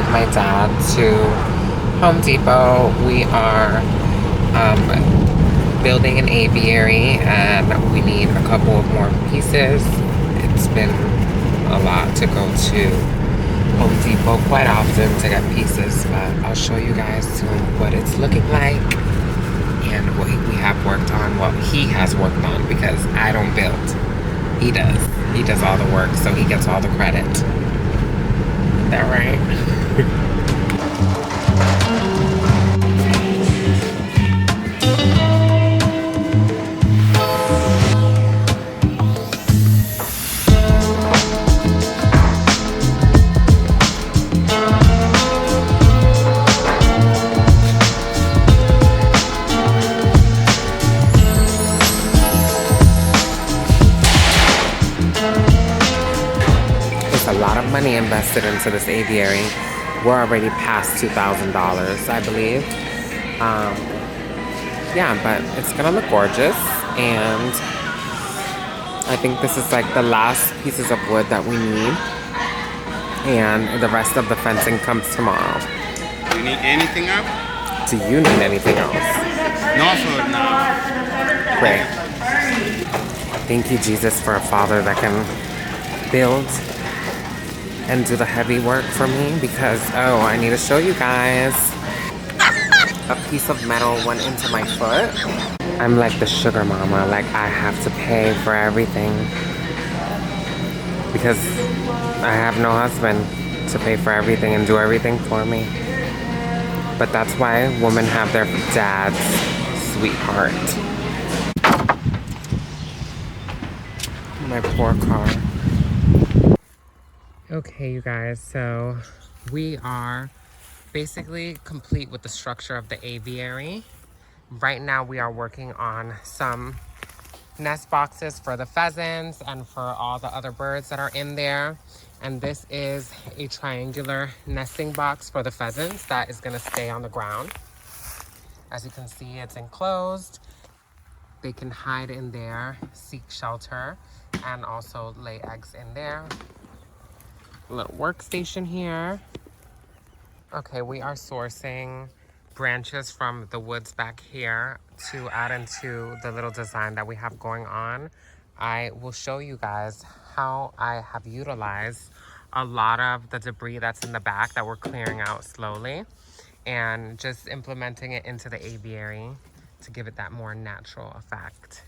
with my dad to Home Depot. We are building an aviary and we need a couple of more pieces. It's been a lot to go to Home Depot quite often to get pieces, but I'll show you guys what it's looking like and what we have worked on, what he has worked on, because I don't build. He does. He does all the work, so he gets all the credit. Is that right? Money invested into this aviary. We're already past $2,000, I believe. Yeah, but it's gonna look gorgeous, and I think this is like the last pieces of wood that we need, and the rest of the fencing comes tomorrow. Do you need anything else? Do you need anything else? No, for now. Great. Thank you, Jesus, for a father that can build and do the heavy work for me, because, oh, I need to show you guys. A piece of metal went into my foot. I'm like the sugar mama, like I have to pay for everything because I have no husband to pay for everything and do everything for me. But that's why women have their dad's sweetheart. My poor car. Okay, you guys, so we are basically complete with the structure of the aviary. Right now we are working on some nest boxes for the pheasants and for all the other birds that are in there. And this is a triangular nesting box for the pheasants that is gonna stay on the ground. As you can see, it's enclosed. They can hide in there, seek shelter, and also lay eggs in there. Little workstation here. Okay, we are sourcing branches from the woods back here to add into the little design that we have going on. I will show you guys how I have utilized a lot of the debris that's in the back that we're clearing out slowly and just implementing it into the aviary to give it that more natural effect.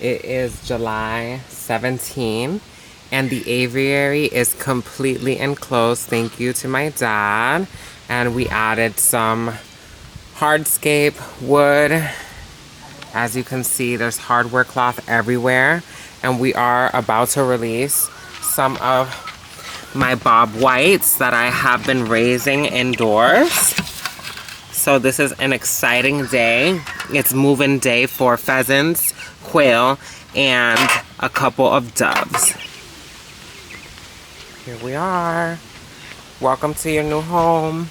It is July 17th. And the aviary is completely enclosed. Thank you to my dad. And we added some hardscape wood. As you can see, there's hardware cloth everywhere. And we are about to release some of my bob whites that I have been raising indoors. So this is an exciting day. It's move-in day for pheasants, quail, and a couple of doves. Here we are. Welcome to your new home.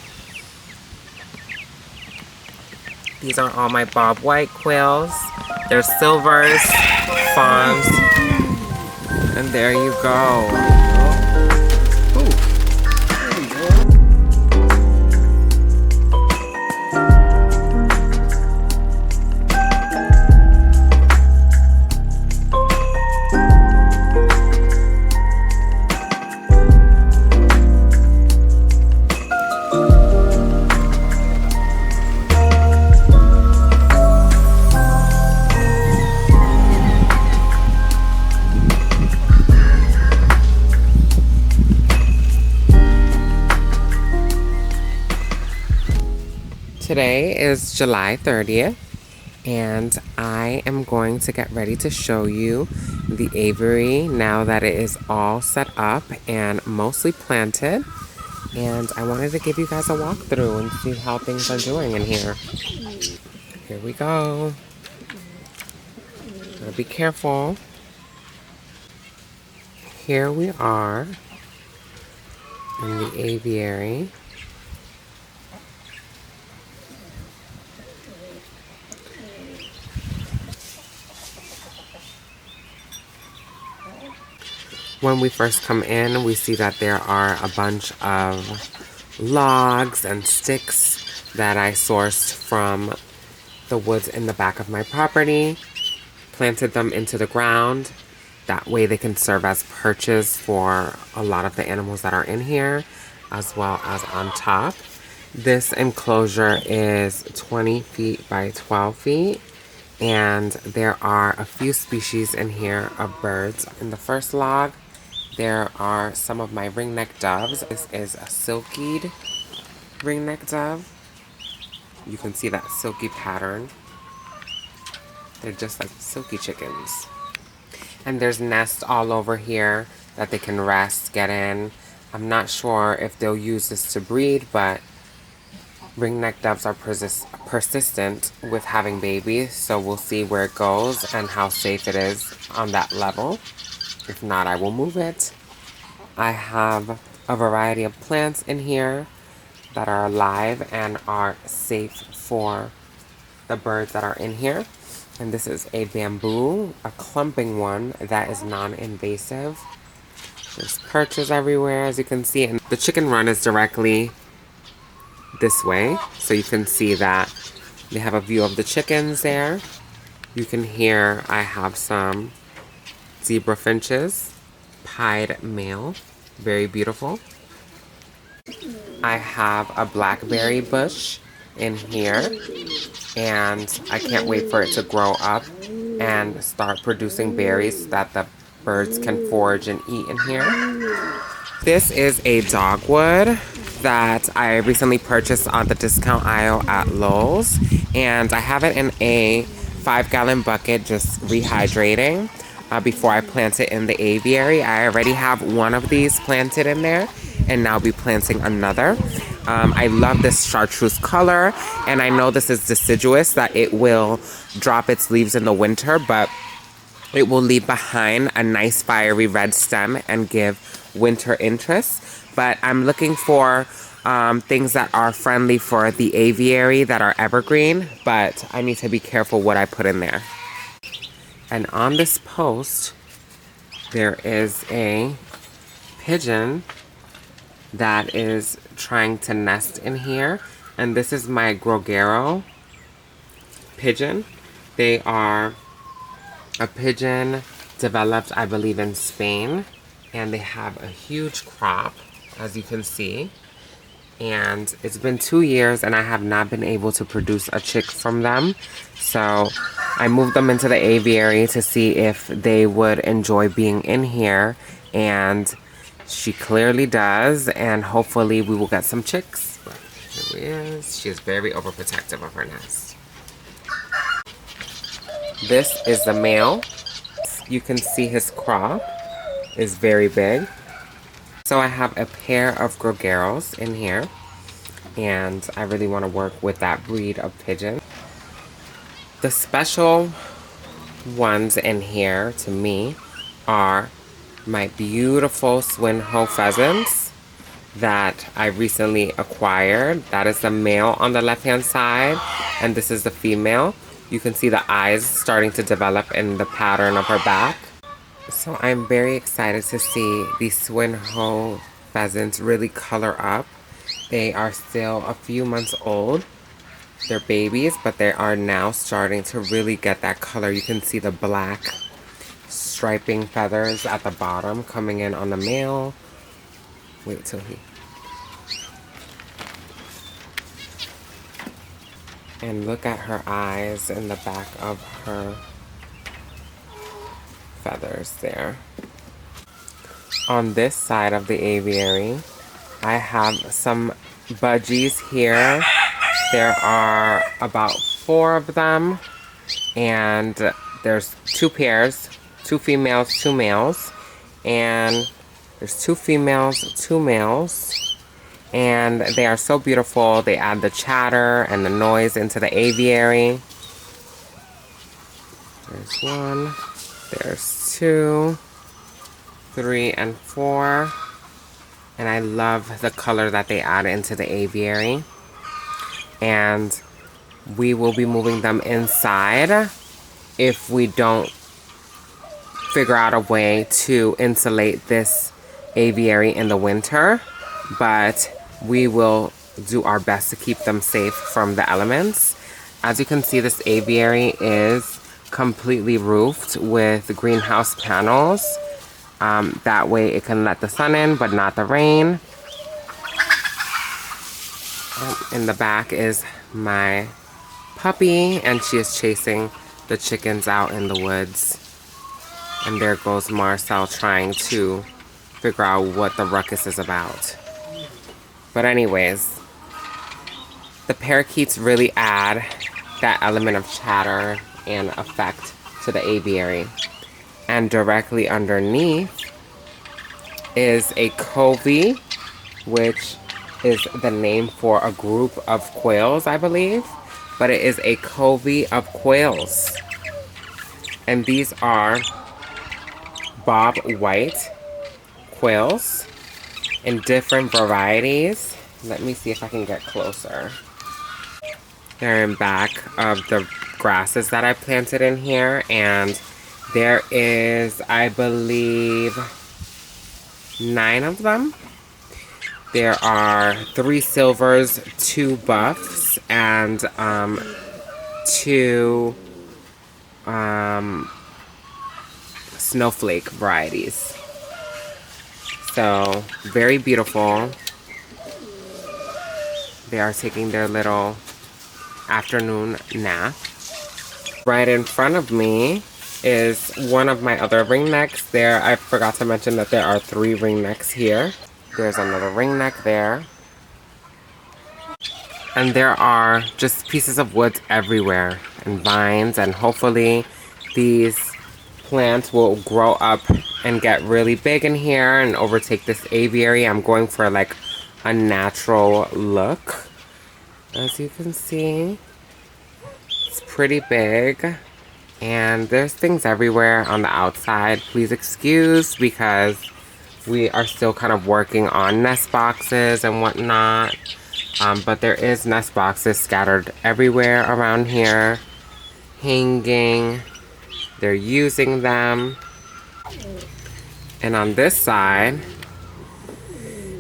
These are all my bob white quails. They're silvers, fawns, and there you go. Today is July 30th, and I am going to get ready to show you the aviary now that it is all set up and mostly planted. And I wanted to give you guys a walkthrough and see how things are doing in here. Here we go. Gotta be careful. Here we are in the aviary. When we first come in, we see that there are a bunch of logs and sticks that I sourced from the woods in the back of my property, planted them into the ground. That way they can serve as perches for a lot of the animals that are in here, as well as on top. This enclosure is 20 feet by 12 feet, and there are a few species in here of birds. In the first log, there are some of my ringneck doves. This is a silkied ringneck dove. You can see that silky pattern. They're just like silky chickens. And there's nests all over here that they can rest, get in. I'm not sure if they'll use this to breed, but ringneck doves are persistent with having babies, so we'll see where it goes and how safe it is on that level. If not, I will move it. I have a variety of plants in here that are alive and are safe for the birds that are in here. And this is a bamboo, a clumping one that is non-invasive. There's perches everywhere, as you can see. And the chicken run is directly this way. So you can see that they have a view of the chickens there. You can hear I have some zebra finches, pied male, very beautiful. I have a blackberry bush in here, and I can't wait for it to grow up and start producing berries that the birds can forage and eat in here. This is a dogwood that I recently purchased on the discount aisle at Lowe's, and I have it in a 5-gallon bucket just rehydrating before I plant it in the aviary. I already have one of these planted in there, and now I'll be planting another. I love this chartreuse color, and I know this is deciduous, that it will drop its leaves in the winter, but it will leave behind a nice fiery red stem and give winter interest. But I'm looking for things that are friendly for the aviary, that are evergreen, but I need to be careful what I put in there. And on this post, there is a pigeon that is trying to nest in here. And this is my Grogero pigeon. They are a pigeon developed, I believe, in Spain. And they have a huge crop, as you can see. And it's been 2 years and I have not been able to produce a chick from them. So I moved them into the aviary to see if they would enjoy being in here. And she clearly does, and hopefully we will get some chicks. But here he is. She is very overprotective of her nest. This is the male. You can see his crop is very big. So I have a pair of Grogeros in here, and I really want to work with that breed of pigeon. The special ones in here to me are my beautiful Swinho pheasants that I recently acquired. That is the male on the left-hand side, and this is the female. You can see the eyes starting to develop in the pattern of her back. So I'm very excited to see these Swinho pheasants really color up. They are still a few months old. They're babies, but they are now starting to really get that color. You can see the black striping feathers at the bottom coming in on the male. Wait till he... And look at her eyes in the back of her feathers there. On this side of the aviary, I have some budgies here. There are about 4 of them, and there's 2 pairs, 2 females, 2 males, and there's 2 females, 2 males, and they are so beautiful. They add the chatter and the noise into the aviary. There's 1, there's 2, 3, and 4, and I love the color that they add into the aviary. And we will be moving them inside if we don't figure out a way to insulate this aviary in the winter. But we will do our best to keep them safe from the elements. As you can see, this aviary is completely roofed with greenhouse panels. That way it can let the sun in, but not the rain. In the back is my puppy, and she is chasing the chickens out in the woods. And there goes Marcel trying to figure out what the ruckus is about. But anyways, the parakeets really add that element of chatter and effect to the aviary. And directly underneath is a covey, which is the name for a group of quails, I believe. But it is a covey of quails. And these are bob white quails in different varieties. Let me see if I can get closer. They're in back of the grasses that I planted in here, and there is, I believe, 9 of them. There are 3 silvers, 2 buffs, and 2 snowflake varieties. So, very beautiful. They are taking their little afternoon nap. Right in front of me is one of my other ringnecks. There, I forgot to mention that there are 3 ringnecks here. There's another ringneck there. And there are just pieces of wood everywhere and vines, and hopefully these plants will grow up and get really big in here and overtake this aviary. I'm going for like a natural look. As you can see, it's pretty big, and there's things everywhere on the outside. Please excuse, because we are still kind of working on nest boxes and whatnot. But there is nest boxes scattered everywhere around here, hanging. They're using them. And on this side,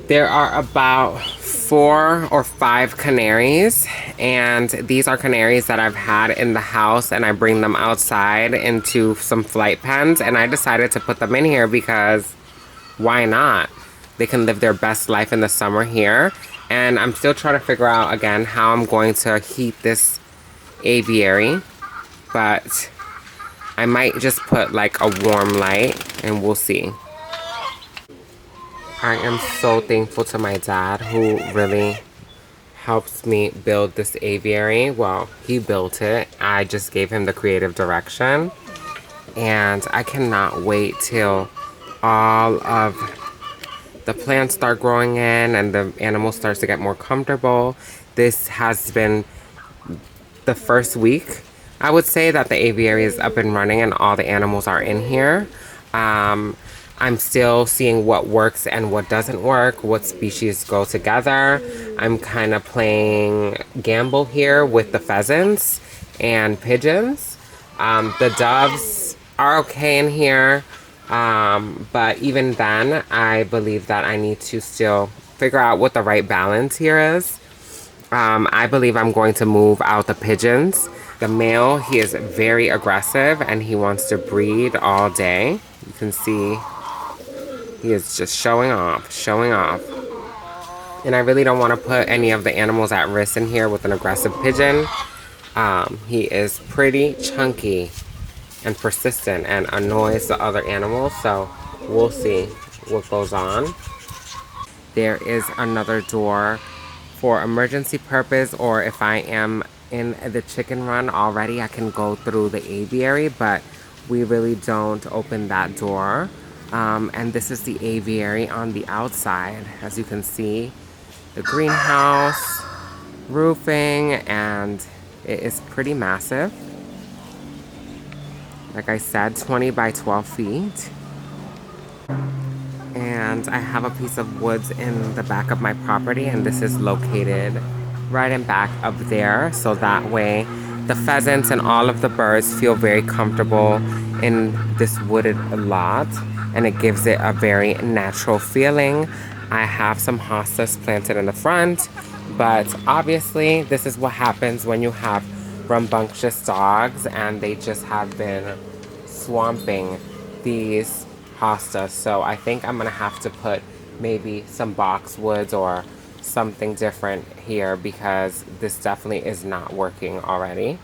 there are about 4 or 5 canaries, and these are canaries that I've had in the house, and I bring them outside into some flight pens, and I decided to put them in here because why not? They can live their best life in the summer here. And I'm still trying to figure out again how I'm going to heat this aviary, but I might just put like a warm light and we'll see. I am so thankful to my dad, who really helps me build this aviary. Well, he built it. I just gave him the creative direction. And I cannot wait till all of the plants start growing in and the animal starts to get more comfortable. This has been the first week, I would say, that the aviary is up and running and all the animals are in here. I'm still seeing what works and what doesn't work, what species go together. I'm kind of playing gamble here with the pheasants and pigeons. The doves are okay in here. But even then, I believe that I need to still figure out what the right balance here is. I believe I'm going to move out the pigeons. The male, he is very aggressive and he wants to breed all day. You can see he is just showing off, showing off. And I really don't want to put any of the animals at risk in here with an aggressive pigeon. He is pretty chunky and persistent and annoys the other animals, so we'll see what goes on. There is another door for emergency purpose, or if I am in the chicken run already, I can go through the aviary, but we really don't open that door. And this is the aviary on the outside. As you can see, the greenhouse, roofing, and it is pretty massive. Like I said, 20 by 12 feet. And I have a piece of woods in the back of my property, and this is located right in back of there. So that way the pheasants and all of the birds feel very comfortable in this wooded lot, and it gives it a very natural feeling. I have some hostas planted in the front, but obviously this is what happens when you have rambunctious dogs, and they just have been swamping these hostas. So I think I'm gonna have to put maybe some boxwoods or something different here, because this definitely is not working already.